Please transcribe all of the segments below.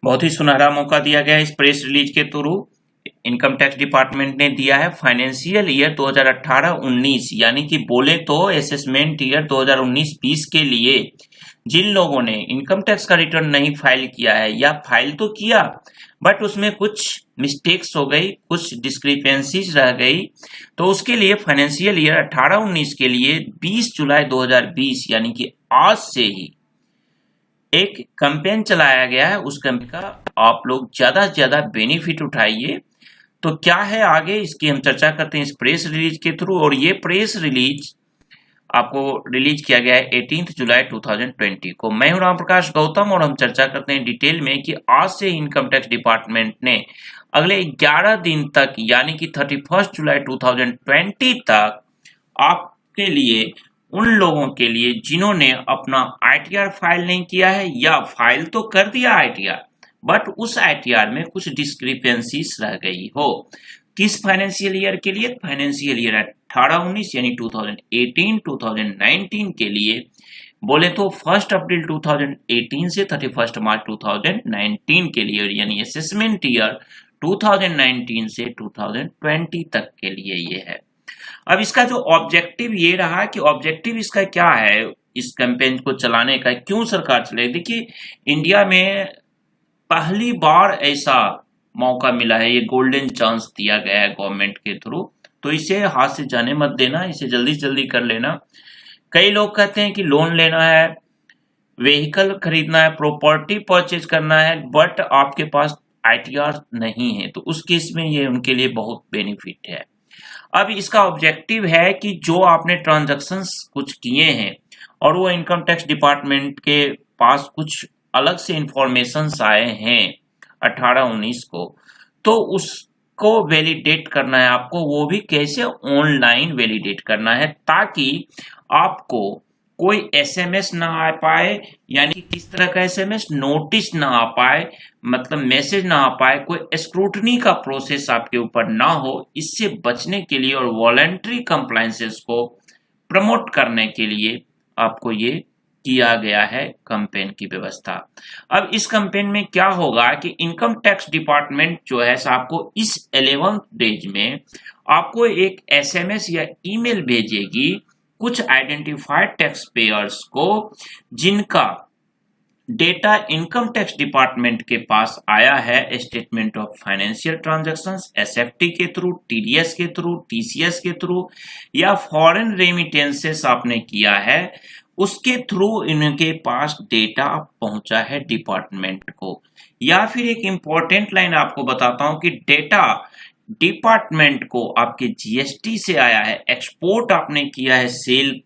बहुत ही सुनहरा मौका दिया गया है इस प्रेस रिलीज के थ्रू। इनकम टैक्स डिपार्टमेंट ने दिया है फाइनेंशियल ईयर 2018-19 यानी कि बोले तो असेसमेंट ईयर 2019-20 के लिए जिन लोगों ने इनकम टैक्स का रिटर्न नहीं फाइल किया है या फाइल तो किया बट उसमें कुछ मिस्टेक्स हो गई, कुछ डिस्क्रिपेंसीज रह गई, तो उसके लिए फाइनेंशियल ईयर 18-19 के लिए 20 जुलाई 2020 यानी कि आज से ही एक कैंपेन चलाया गया है। उस कैंपेन का आप लोग ज्यादा से ज्यादा बेनिफिट उठाइए। तो क्या है आगे इसकी हम चर्चा करते हैं इस प्रेस रिलीज के थ्रू। और ये प्रेस रिलीज आपको रिलीज किया गया है 18 जुलाई 2020 को। मैं हूं राम प्रकाश गौतम और हम चर्चा करते हैं डिटेल में कि आज से इनकम टैक्स डिपार्टमेंट ने अगले 11 दिन तक यानी कि 31 जुलाई 2020 तक आपके लिए, उन लोगों के लिए जिन्होंने अपना आईटीआर फाइल नहीं किया है या फाइल तो कर दिया आईटीआर बट उस आईटीआर में कुछ डिस्क्रिपेंसीज रह गई हो। किस फाइनेंशियल ईयर के लिए? फाइनेंशियल ईयर 18-19 यानी 2018-2019 के लिए बोले तो 1 अप्रैल 2018 से 31 मार्च 2019 के लिए, यानी असेसमेंट ईयर 2019 से 2020 तक के लिए ये है। अब इसका जो ऑब्जेक्टिव ये रहा कि ऑब्जेक्टिव इसका क्या है, इस कैंपेन को चलाने का क्यों सरकार चले। देखिए, इंडिया में पहली बार ऐसा मौका मिला है, ये गोल्डन चांस दिया गया है गवर्नमेंट के थ्रू, तो इसे हाथ से जाने मत देना, इसे जल्दी से जल्दी कर लेना। कई लोग कहते हैं कि लोन लेना है, व्हीकल खरीदना है, प्रॉपर्टी परचेज करना है, बट आपके पास आईटीआर नहीं है, तो उस केस में ये उनके लिए बहुत बेनिफिट है। अब इसका ऑब्जेक्टिव है कि जो आपने ट्रांजैक्शंस कुछ किए हैं और वो इनकम टैक्स डिपार्टमेंट के पास कुछ अलग से इंफॉर्मेशंस आए हैं 18-19 को, तो उसको वैलिडेट करना है आपको। वो भी कैसे? ऑनलाइन वैलिडेट करना है ताकि आपको कोई एसएमएस ना आ पाए, यानी किस तरह का एसएमएस? नोटिस ना आ पाए, मतलब मैसेज ना आ पाए, कोई स्क्रूटनी का प्रोसेस आपके ऊपर ना हो। इससे बचने के लिए और वॉलंटरी कंप्लायंसेस को प्रमोट करने के लिए आपको ये किया गया है कैंपेन की व्यवस्था। अब इस कैंपेन में क्या होगा कि इनकम टैक्स डिपार्टमेंट जो है आपको इस 11th डेज में आपको एक एसएमएस या ईमेल भेजेगी कुछ आइडेंटिफाइड टैक्स पेयर्स को जिनका डेटा इनकम टैक्स डिपार्टमेंट के पास आया है statement of financial transactions SFT के थ्रू, टीडीएस के थ्रू, टीसीएस के थ्रू या फॉरेन रेमिटेंसेस आपने किया है, उसके थ्रू इनके पास डेटा पहुंचा है डिपार्टमेंट को। या फिर एक इंपॉर्टेंट लाइन आपको बताता हूं कि डेटा डिपार्टमेंट को आपके जीएसटी से आया है, एक्सपोर्ट आपने किया है, सेल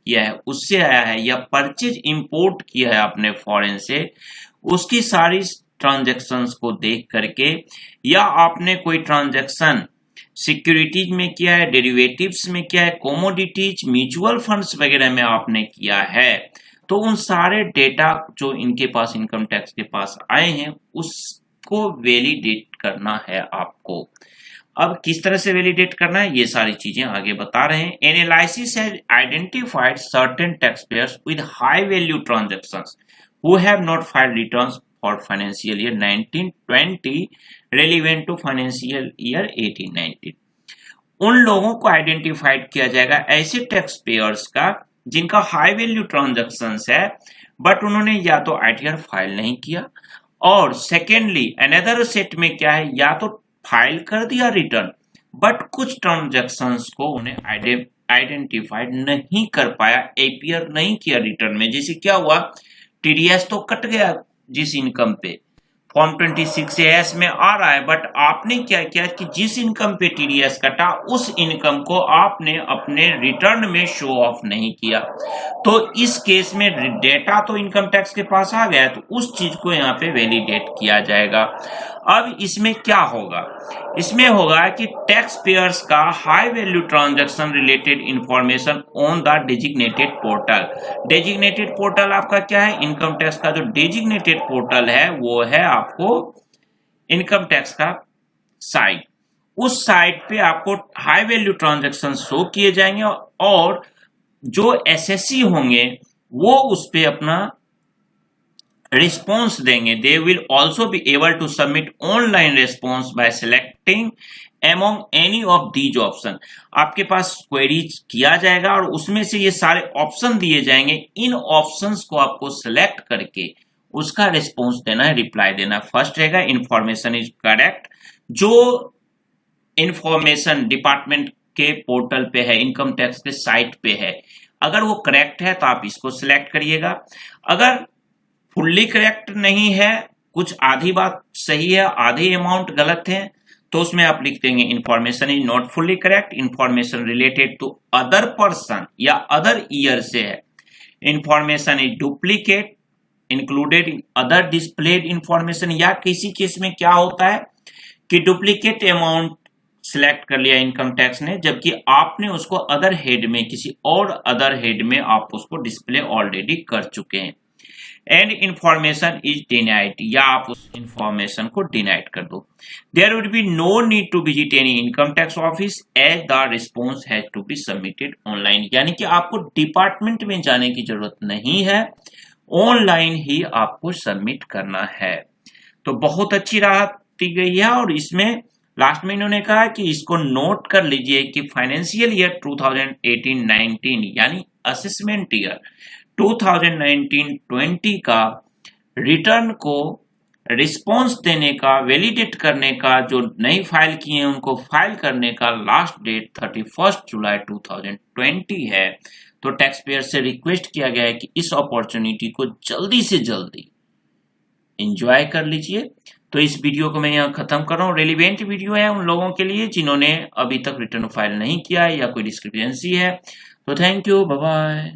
किया है उससे आया है, या परचेज इंपोर्ट किया है आपने फॉरेन से, उसकी सारी ट्रांजैक्शंस को देख करके, या आपने कोई ट्रांजैक्शन सिक्योरिटीज में किया है, डेरिवेटिव्स में किया है, कोमोडिटीज, म्यूचुअल फंड्स वगैरह में आपने किया है, तो उन सारे डेटा जो इनके पास इनकम टैक्स के पास आए हैं उसको वैलिडेट करना है आपको। अब किस तरह से वैलिडेट करना है ये सारी चीजें आगे बता रहे हैं। Analysis has identified certain taxpayers with high value transactions who have not filed returns for financial year 19-20 relevant to financial year 18-19। उन लोगों को आइडेंटिफाइड किया जाएगा, ऐसे टैक्स पेयर्स का जिनका हाई वैल्यू ट्रांजैक्शंस है बट उन्होंने या तो आईटीआर फाइल नहीं किया, और सेकेंडली अनदर सेट में क्या है, या तो फाइल कर दिया रिटर्न बट कुछ ट्रांजैक्शंस को उन्हें आइडेंटिफाइड नहीं कर पाया, एपीयर नहीं किया रिटर्न में। जैसे क्या हुआ, टीडीएस तो कट गया जिस इनकम पे फॉर्म 26A में आ रहा है, बट आपने क्या किया कि जिस इनकम पे टीडीएस कटा उस इनकम को आपने अपने रिटर्न में शो ऑफ नहीं किया। तो इस केस में डेटा तो इनकम टैक्स के पास आ गया, तो उस चीज को यहाँ पे वैलिडेट किया जाएगा। अब इसमें क्या होगा? इसमें होगा कि टैक्स पेयर्स का high value transaction related information on the designated portal. Designated portal आपका क्या है? इनकम टैक्स का जो डेजिग्नेटेड पोर्टल है वो है आपको इनकम टैक्स का साइट। उस साइट पे आपको हाई वैल्यू ट्रांजैक्शन शो किए जाएंगे और जो एसएससी होंगे वो उस पे अपना रिस्पॉन्स देंगे, they will also be able to submit online response by selecting among any of these option. आपके पास क्वेरी किया जाएगा और उसमें से ये सारे ऑप्शन दिए जाएंगे, इन ऑप्शंस को आपको सिलेक्ट करके उसका रिस्पॉन्स देना है, रिप्लाई देना है। फर्स्ट रहेगा इंफॉर्मेशन इज करेक्ट, जो इंफॉर्मेशन डिपार्टमेंट के पोर्टल पे है, इनकम टैक्स के साइट पे है, अगर वो करेक्ट है तो आप इसको सिलेक्ट करिएगा। अगर फुल्ली करेक्ट नहीं है, कुछ आधी बात सही है, आधी अमाउंट गलत है, तो उसमें आप लिख देंगे information is not fully correct, information related to other person या अदर ईयर से है, information is duplicate included in other displayed information. या किसी केस में क्या होता है कि डुप्लीकेट अमाउंट सिलेक्ट कर लिया इनकम टैक्स ने, जबकि आपने उसको अदर हेड में, किसी और अदर हेड में आप उसको डिस्प्ले ऑलरेडी कर चुके हैं। एंड इंफॉर्मेशन इज डिनाइड, या आप उस इंफॉर्मेशन को डिनाइड कर दो। There would be no need to visit any income tax office as the response has to be submitted online, यानी कि आपको डिपार्टमेंट में जाने की जरूरत नहीं है, ऑनलाइन ही आपको सबमिट करना है। तो बहुत अच्छी राहत दी गई है। और इसमें लास्ट में इन्होंने कहा कि इसको नोट कर लीजिए कि फाइनेंशियल ईयर 2018-19 यानी असेसमेंट ईयर 2019-20 का रिटर्न को रिस्पॉन्स देने का, वैलिडेट करने का, जो नई फाइल किए हैं उनको फाइल करने का लास्ट डेट 31 जुलाई 2020 है। तो टैक्स पेयर से रिक्वेस्ट किया गया है कि इस अपॉर्चुनिटी को जल्दी से जल्दी एंजॉय कर लीजिए। तो इस वीडियो को मैं यहाँ खत्म कर रहा हूँ। रेलिवेंट वीडियो है उन लोगों के लिए जिन्होंने अभी तक रिटर्न फाइल नहीं किया है या कोई डिस्क्रिपेंसी है। तो थैंक यू, बाय बाय।